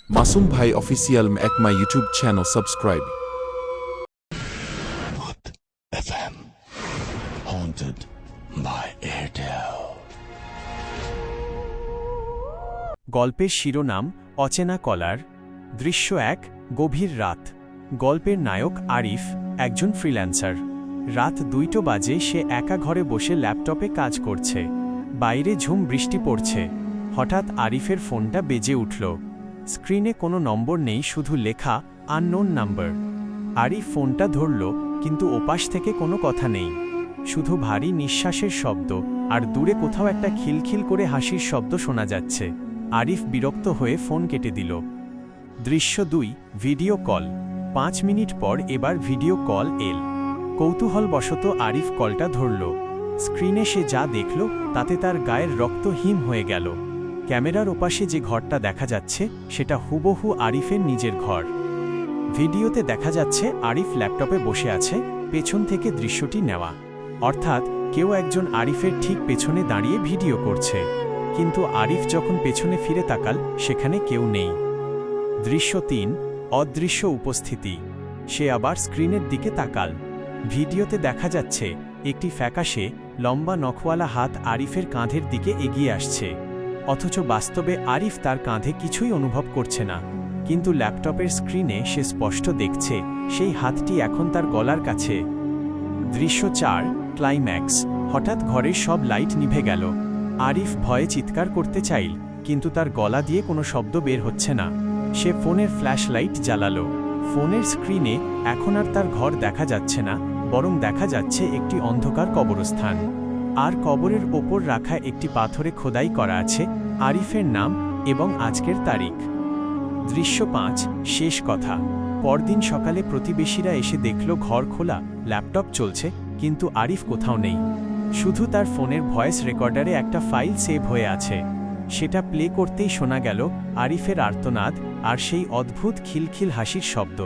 মাসুম ভাই অফিসিয়াল এক my YouTube channel subscribe. FM Haunted by Airtel। গল্পের শিরোনাম অচেনা কলার। দৃশ্য ১, গভীর রাত। গল্পের নায়ক আরিফ, একজন ফ্রিল্যান্সার। রাত ২টো বাজে, সে একা ঘরে বসে ল্যাপটপে কাজ করছে। বাইরে ঝুম বৃষ্টি পড়ছে। হঠাৎ আরিফের ফোনটা বেজে উঠল। স্ক্রিনে কোনো নম্বর নেই, শুধু লেখা আননোন নাম্বার। আরিফ ফোনটা ধরল, কিন্তু ওপাশ থেকে কোনো কথা নেই। শুধু ভারী নিঃশ্বাসের শব্দ, আর দূরে কোথাও একটা খিলখিল করে হাসির শব্দ শোনা যাচ্ছে। আরিফ বিরক্ত হয়ে ফোন কেটে দিল। দৃশ্য ২, ভিডিও কল। ৫ মিনিট পর এবার ভিডিও কল এল। কৌতূহলবশত আরিফ কলটা ধরল। স্ক্রিনে সে যা দেখল তাতে তার গায়ের রক্ত হিম হয়ে গেল। ক্যামেরার ওপাশে যে ঘরটা দেখা যাচ্ছে সেটা হুবহু আরিফের নিজের ঘর। ভিডিওতে দেখা যাচ্ছে আরিফ ল্যাপটপে বসে আছে, পেছন থেকে দৃশ্যটি নেওয়া। অর্থাৎ কেউ একজন আরিফের ঠিক পেছনে দাঁড়িয়ে ভিডিও করছে। কিন্তু আরিফ যখন পেছনে ফিরে তাকাল, সেখানে কেউ নেই। দৃশ্য ৩, অদৃশ্য উপস্থিতি। সে আবার স্ক্রিনের দিকে তাকাল। ভিডিওতে দেখা যাচ্ছে একটি ফ্যাকাশে লম্বা নখওয়ালা হাত আরিফের কাঁধের দিকে এগিয়ে আসছে। অথচ বাস্তবে আরিফ তার কাঁধে কিছুই অনুভব করছে না। কিন্তু ল্যাপটপের স্ক্রিনে সে স্পষ্ট দেখছে সেই হাতটি এখন তার গলার কাছে। দৃশ্য ৪, ক্লাইম্যাক্স। হঠাৎ ঘরের সব লাইট নিভে গেল। আরিফ ভয়ে চিৎকার করতে চাইল, কিন্তু তার গলা দিয়ে কোনো শব্দ বের হচ্ছে না। সে ফোনের ফ্ল্যাশ লাইট জ্বালালো। ফোনের স্ক্রিনে এখন আর তার ঘর দেখা যাচ্ছে না, বরং দেখা যাচ্ছে একটি অন্ধকার কবরস্থান। আর কবরের ওপর রাখা একটি পাথরে খোদাই করা আছে আরিফের নাম এবং আজকের তারিখ। দৃশ্য ৫, শেষ কথা। পরদিন সকালে প্রতিবেশীরা এসে দেখল ঘর খোলা, ল্যাপটপ চলছে, কিন্তু আরিফ কোথাও নেই। শুধু তার ফোনের ভয়েস রেকর্ডারে একটা ফাইল সেভ হয়ে আছে। সেটা প্লে করতেই শোনা গেল আরিফের আর্তনাদ আর সেই অদ্ভুত খিলখিল হাসির শব্দ।